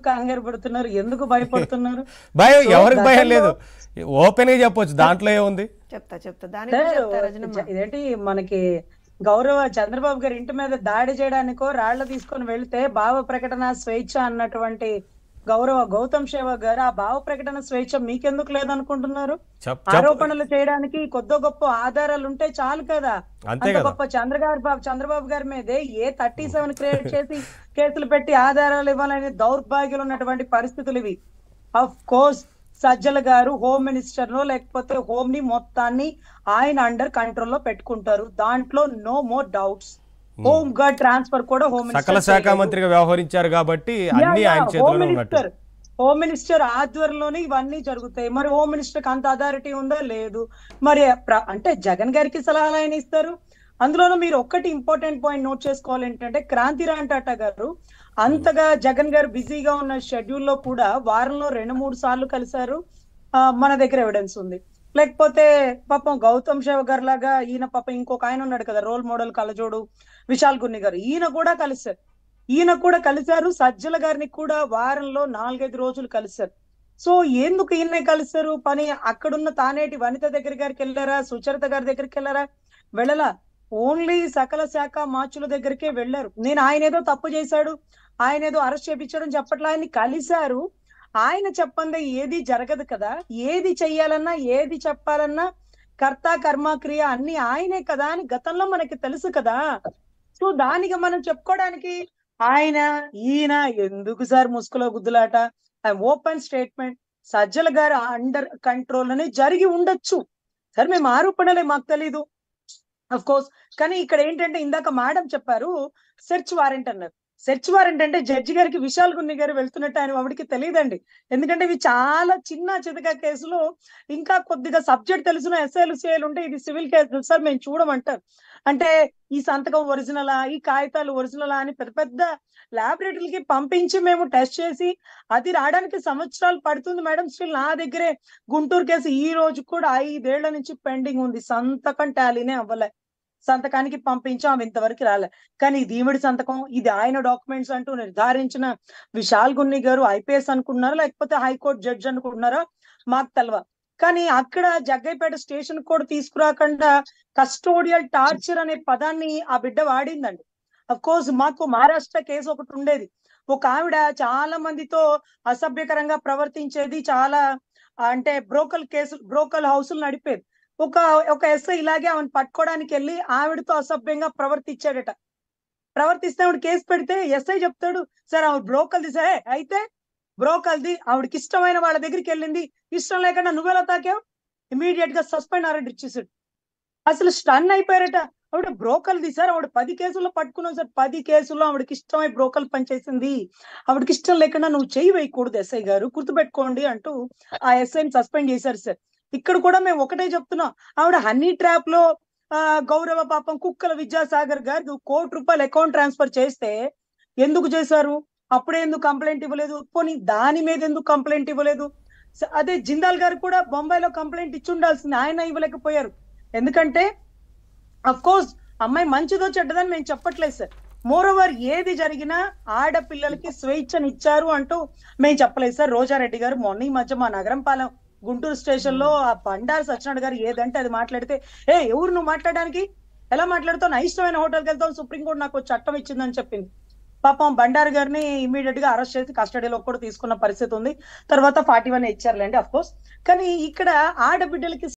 ఎందుకు కంగారు పడుతున్నారు, ఎందుకు భయపడుతున్నారు? భయం సో ఎవరికి భయం గతంలో లేదు, ఓపెన్ గా చెప్పొచ్చు, దాంట్లో ఏముంది. చెప్తా దానికి కూడా చెప్తా రజనమ్మ. ఇదేంటి మనకి గౌరవ చంద్రబాబు గారి ఇంటి మీద దాడి చేయడానికో రాళ్లు తీసుకొని వెళ్తే భావ ప్రకటన స్వేచ్ఛ అన్నటువంటి గౌరవ గౌతమ్ సేవక్ గారు, ఆ భావ ప్రకటన స్వేచ్ఛ మీకెందుకు లేదనుకుంటున్నారు? ఆరోపణలు చేయడానికి కొద్ది గొప్ప ఆధారాలు ఉంటే చాలు కదా. అంతే అంత కదా. గొప్ప చంద్రబాబు గారి మీదే ఏ 37 క్రియేట్ చేసి కేసులు పెట్టి ఆధారాలు ఇవ్వాలనే దౌర్భాగ్యాలు ఉన్నటువంటి పరిస్థితులు ఇవి. ఆఫ్ కోర్స్ సజ్జల గారు హోమ్ మినిస్టర్ నో లేకపోతే హోమ్ ని మొత్తాన్ని ఆయన అండర్ కంట్రోల్ లో పెట్టుకుంటారు, దాంట్లో no more doubts. Home guard transfer కూడా హోమ్ సకల శాఖ మంత్రిగా వ్యవహరించారు కాబట్టి అన్ని ఆయన చేతిలోనే ఉన్నట్టు. హోమ్ మినిస్టర్ ఆధ్వర్యంలోనే ఇవన్నీ జరుగుతాయి. మరి హోమ్ మినిస్టర్ కి అంత అథారిటీ ఉందా? లేదు. మరి అంటే జగన్ గారికి సలహాలు ఆయన ఇస్తారు. అందులోనూ మీరు ఒక్కటి ఇంపార్టెంట్ పాయింట్ నోట్ చేసుకోవాలి ఏంటంటే, క్రాంతిరామ్ టాటా గారు అంతగా జగన్ గారు బిజీగా ఉన్న షెడ్యూల్లో కూడా వారంలో 2-3 సార్లు కలిశారు. మన దగ్గర ఎవిడెన్స్ ఉంది. లేకపోతే పాపం గౌతమ్ సేవక్ గారు లాగా ఈయన పాపం ఇంకొక ఆయన ఉన్నాడు కదా, రోల్ మోడల్ కలజోడు విశాల్ గున్ని గారు, ఈయన కూడా కలిశారు. సజ్జల గారిని కూడా వారంలో 4-5 రోజులు కలిశారు. సో ఎందుకు ఈయన్నే కలిశారు? పని అక్కడున్న తానేటి వనిత గారికి వెళ్ళారా, సుచరిత గారి దగ్గరికి వెళ్ళారా? వెళ్ళలా. ఓన్లీ సకల శాఖ మార్చుల దగ్గరికే వెళ్ళారు. నేను ఆయన ఏదో తప్పు చేశాడు, ఆయన ఏదో అరెస్ట్ చేయించడం చెప్పట్లా, ఆయన్ని కలిశారు. ఆయన చెప్పందే ఏది జరగదు కదా. ఏది చెయ్యాలన్నా ఏది చెప్పాలన్నా కర్త కర్మ క్రియ అన్ని ఆయనే కదా అని గతంలో మనకి తెలుసు కదా. సో దానికి మనం చెప్పుకోవడానికి ఈయన ఎందుకు సార్ ముసుగులో గుద్దులాట? ఓపెన్ స్టేట్మెంట్, సజ్జల గారు అండర్ కంట్రోల్ అని జరిగి ఉండొచ్చు సార్, మేము ఆరోపణలే, మాకు తెలీదు అఫ్ కోర్స్. కానీ ఇక్కడ ఏంటంటే ఇందాక మేడం చెప్పారు సెర్చ్ వారెంట్ అన్నారు. సెర్చ్ వారెంట్ అంటే జడ్జి గారికి విశాల్ గున్ని గారు వెళ్తున్నట్టు ఆయన ఆవిడికి తెలియదండి. ఎందుకంటే ఇవి చాలా చిన్న చితక కేసులు, ఇంకా కొద్దిగా సబ్జెక్ట్ తెలిసిన ఎస్ఐలు సిఐలు ఉంటే ఇది సివిల్ కేసులు సార్ మేము చూడమంటారు. అంటే ఈ సంతకం ఒరిజినలా, ఈ కాగితాలు ఒరిజినలా అని పెద్ద పెద్ద ల్యాబొరేటరీలకి పంపించి మేము టెస్ట్ చేసి అది రావడానికి సంవత్సరాలు పడుతుంది మేడం. స్టిల్ నా దగ్గరే గుంటూరు కేసు ఈ రోజు కూడా 5 ఏళ్ల నుంచి పెండింగ్ ఉంది. సంతకం టాలీనే అవ్వలే. సంతకానికి పంపించాం, ఇంతవరకు రాలే. కానీ ఇది ఈవిడి సంతకం, ఇది ఆయన డాక్యుమెంట్స్ అంటూ నిర్ధారించిన విశాల్ గున్ని గారు ఐపీఎస్ అనుకుంటున్నారా లేకపోతే హైకోర్టు జడ్జి అనుకుంటున్నారా మాకు తెలవ. కానీ అక్కడ జగ్గైపేట స్టేషన్ కూడా తీసుకురాకుండా కస్టోడియల్ టార్చర్ అనే పదాన్ని ఆ బిడ్డ వాడిందండి. అఫ్ కోర్స్ మాకు మహారాష్ట్ర కేసు ఒకటి ఉండేది, ఒక ఆవిడ చాలా మందితో అసభ్యకరంగా ప్రవర్తించేది, చాలా అంటే బ్రోకల్ హౌసులు నడిపేది. ఒక ఎస్ఐ ఇలాగే ఆమెను పట్టుకోవడానికి వెళ్ళి ఆవిడతో అసభ్యంగా ప్రవర్తిస్తే ఆవిడ కేసు పెడితే ఎస్ఐ చెప్తాడు, సార్ ఆవిడ బ్రోకల్ది సార్, అయితే బ్రోకల్ది, ఆవిడకి ఇష్టమైన వాళ్ళ దగ్గరికి వెళ్ళింది, ఇష్టం లేకుండా నువ్వెలా తాకావు, ఇమీడియట్ గా సస్పెండ్ ఆర్డర్ ఇచ్చేసాడు. అసలు స్టన్ అయిపోయారట. ఆవిడ బ్రోకల్ది సార్, ఆవిడ 10 కేసుల్లో పట్టుకున్నాం సార్, 10 కేసుల్లో ఆవిడకి ఇష్టమై బ్రోకల్ పనిచేసింది, ఆవిడకి ఇష్టం లేకుండా నువ్వు చెయ్యి వేయకూడదు ఎస్ఐ గారు, గుర్తుపెట్టుకోండి అంటూ ఆ ఎస్ఐని సస్పెండ్ చేశారు సార్. ఇక్కడ కూడా మేము ఒకటే చెప్తున్నాం, ఆవిడ హనీ ట్రాప్ లో గౌరవ పాపం కుక్కల విద్యాసాగర్ గారు ₹1 కోటి అకౌంట్ ట్రాన్స్ఫర్ చేస్తే ఎందుకు చేశారు? అప్పుడే ఎందుకు కంప్లైంట్ ఇవ్వలేదు? పోనీ దాని మీద ఎందుకు కంప్లైంట్ ఇవ్వలేదు? అదే జిందాల్ గారు కూడా బొంబాయిలో కంప్లైంట్ ఇచ్చి ఉండాల్సింది, ఆయన ఇవ్వలేకపోయారు. ఎందుకంటే అఫ్ కోర్స్ అమ్మాయి మంచిదో చెడ్డదని మేము చెప్పట్లేదు సార్. మోరోవర్ ఏది జరిగినా ఆడపిల్లలకి స్వేచ్ఛను ఇచ్చారు అంటూ మేము చెప్పలేదు సార్. రోజారెడ్డి గారు మొన్న ఈ మధ్య మా నగరంపాలెం గుంటూరు స్టేషన్ లో ఆ బండారు సత్యనారాయణ గారు ఏదంటే అది మాట్లాడితే, ఎవరు నువ్వు మాట్లాడడానికి, ఎలా మాట్లాడుతావు, నా ఇష్టమైన హోటల్కి వెళ్తావు, సుప్రీంకోర్టు నాకు చట్టం ఇచ్చిందని చెప్పింది. పాపం బండారు గారిని ఇమీడియట్ గా అరెస్ట్ చేసి కస్టడీలో కూడా తీసుకున్న పరిస్థితి ఉంది. తర్వాత 41 ఇచ్చారులేండి అఫ్ కోర్స్. కానీ ఇక్కడ ఆడబిడ్డలకి